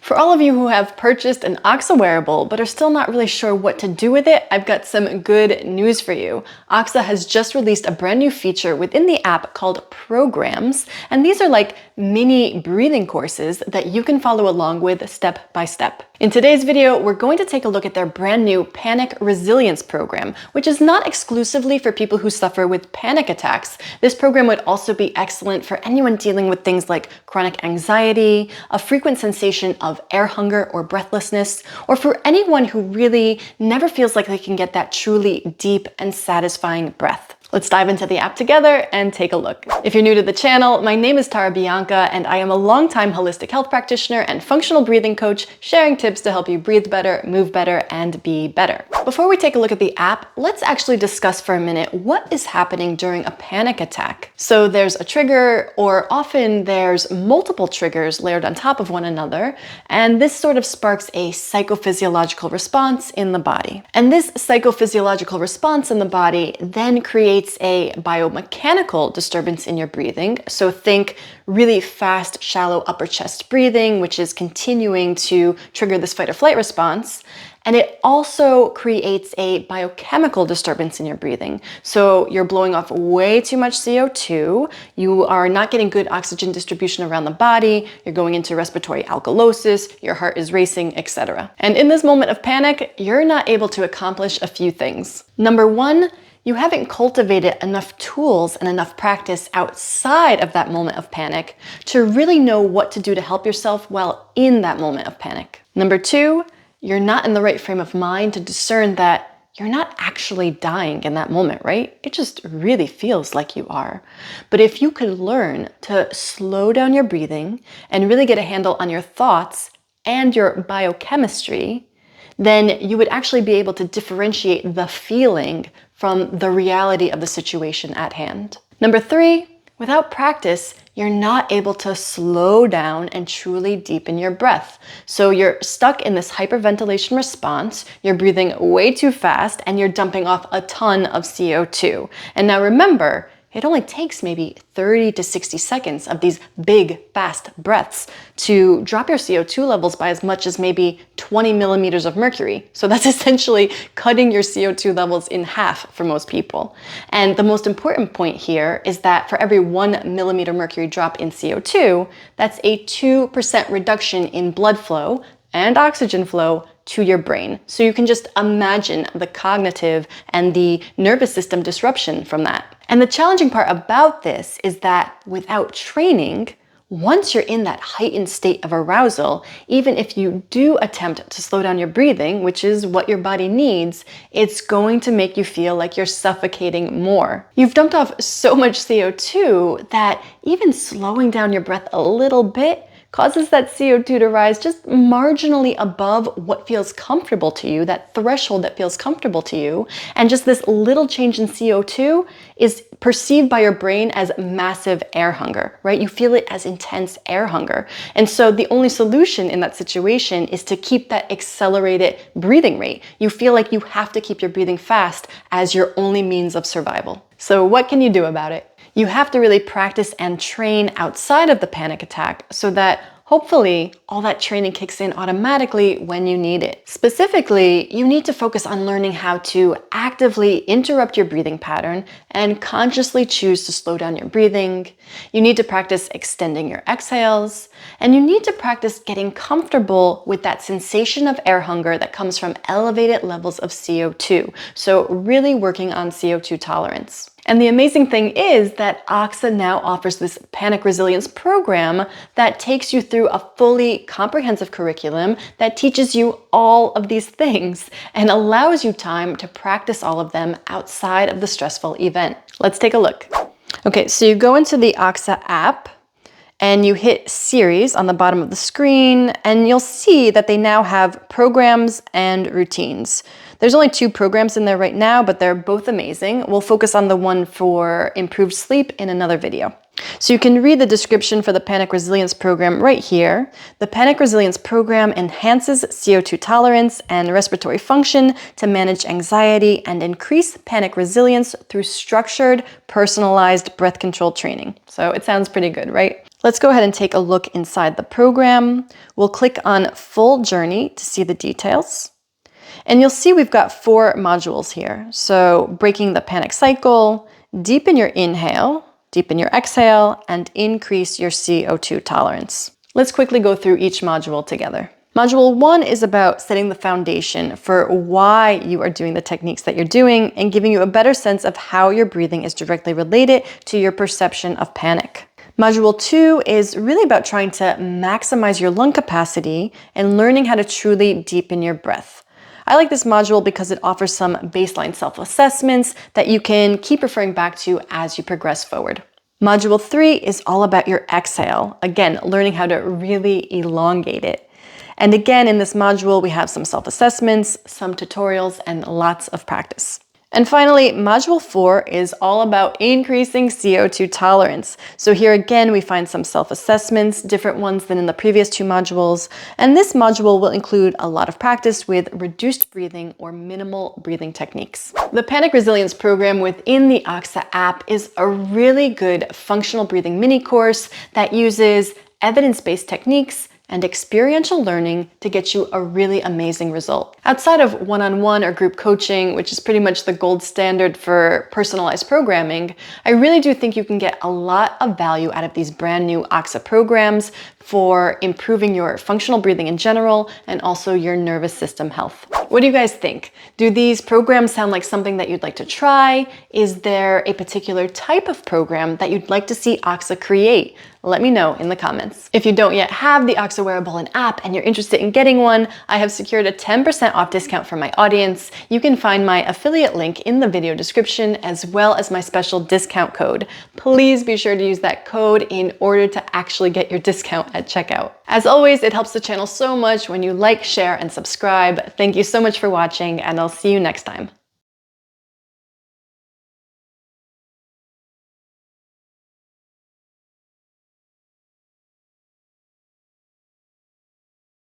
For all of you who have purchased an OXA wearable but are still not really sure what to do with it, I've got some good news for you. OXA has just released a brand new feature within the app called Programs, and these are like mini breathing courses that you can follow along with step by step. In today's video, we're going to take a look at their brand new Panic Resilience program, which is not exclusively for people who suffer with panic attacks. This program would also be excellent for anyone dealing with things like chronic anxiety, a frequent sensation of air hunger or breathlessness, or for anyone who really never feels like they can get that truly deep and satisfying breath. Let's dive into the app together and take a look. If you're new to the channel, my name is Tara Bianca and I am a longtime holistic health practitioner and functional breathing coach, sharing tips to help you breathe better, move better, and be better. Before we take a look at the app, let's actually discuss for a minute what is happening during a panic attack. So there's a trigger, or often there's multiple triggers layered on top of one another, and this sort of sparks a psychophysiological response in the body. And this psychophysiological response in the body then creates a biomechanical disturbance in your breathing. So think really fast, shallow upper chest breathing, which is continuing to trigger this fight or flight response. And it also creates a biochemical disturbance in your breathing. So you're blowing off way too much CO2, you are not getting good oxygen distribution around the body, you're going into respiratory alkalosis, your heart is racing, etc. And in this moment of panic, you're not able to accomplish a few things. Number one, you haven't cultivated enough tools and enough practice outside of that moment of panic to really know what to do to help yourself while in that moment of panic. Number two, you're not in the right frame of mind to discern that you're not actually dying in that moment, right? It just really feels like you are. But if you could learn to slow down your breathing and really get a handle on your thoughts and your biochemistry, then you would actually be able to differentiate the feeling from the reality of the situation at hand. Number three, without practice, you're not able to slow down and truly deepen your breath. So you're stuck in this hyperventilation response, you're breathing way too fast, and you're dumping off a ton of CO2. And now remember, it only takes maybe 30 to 60 seconds of these big, fast breaths to drop your CO2 levels by as much as maybe 20 millimeters of mercury. So that's essentially cutting your CO2 levels in half for most people. And the most important point here is that for every 1 millimeter mercury drop in CO2, that's a 2% reduction in blood flow and oxygen flow to your brain. So you can just imagine the cognitive and the nervous system disruption from that. And the challenging part about this is that without training, once you're in that heightened state of arousal, even if you do attempt to slow down your breathing, which is what your body needs, it's going to make you feel like you're suffocating more. You've dumped off so much CO2 that even slowing down your breath a little bit causes that CO2 to rise just marginally above what feels comfortable to you, that threshold that feels comfortable to you. And just this little change in CO2 is perceived by your brain as massive air hunger, right? You feel it as intense air hunger. And so the only solution in that situation is to keep that accelerated breathing rate. You feel like you have to keep your breathing fast as your only means of survival. So what can you do about it? You have to really practice and train outside of the panic attack so that hopefully all that training kicks in automatically when you need it. Specifically, you need to focus on learning how to actively interrupt your breathing pattern and consciously choose to slow down your breathing. You need to practice extending your exhales, and you need to practice getting comfortable with that sensation of air hunger that comes from elevated levels of CO2. So really working on CO2 tolerance. And the amazing thing is that OXA now offers this Panic Resilience program that takes you through a fully comprehensive curriculum that teaches you all of these things and allows you time to practice all of them outside of the stressful event. Let's take a look. Okay, so you go into the OXA app and you hit series on the bottom of the screen, and you'll see that they now have programs and routines. There's only 2 programs in there right now, but they're both amazing. We'll focus on the one for improved sleep in another video. So you can read the description for the Panic Resilience program right here. The Panic Resilience program enhances CO2 tolerance and respiratory function to manage anxiety and increase panic resilience through structured, personalized breath control training. So it sounds pretty good, right? Let's go ahead and take a look inside the program. We'll click on Full Journey to see the details. And you'll see we've got 4 modules here. So breaking the panic cycle, deepen your inhale, deepen your exhale, and increase your CO2 tolerance. Let's quickly go through each module together. Module 1 is about setting the foundation for why you are doing the techniques that you're doing and giving you a better sense of how your breathing is directly related to your perception of panic. Module 2 is really about trying to maximize your lung capacity and learning how to truly deepen your breath. I like this module because it offers some baseline self-assessments that you can keep referring back to as you progress forward. Module 3 is all about your exhale, again, learning how to really elongate it. And again, in this module, we have some self-assessments, some tutorials, and lots of practice. And finally, module 4 is all about increasing CO2 tolerance. So here again, we find some self-assessments, different ones than in the previous 2 modules. And this module will include a lot of practice with reduced breathing or minimal breathing techniques. The Panic Resilience program within the OXA app is a really good functional breathing mini course that uses evidence-based techniques and experiential learning to get you a really amazing result. Outside of one-on-one or group coaching, which is pretty much the gold standard for personalized programming, I really do think you can get a lot of value out of these brand new OXA programs for improving your functional breathing in general and also your nervous system health. What do you guys think? Do these programs sound like something that you'd like to try? Is there a particular type of program that you'd like to see OXA create? Let me know in the comments. If you don't yet have the OXA wearable and app and you're interested in getting one, I have secured a 10% off discount for my audience. You can find my affiliate link in the video description as well as my special discount code. Please be sure to use that code in order to actually get your discount at checkout. As always, it helps the channel so much when you like, share, and subscribe. Thank you so much for watching, and I'll see you next time.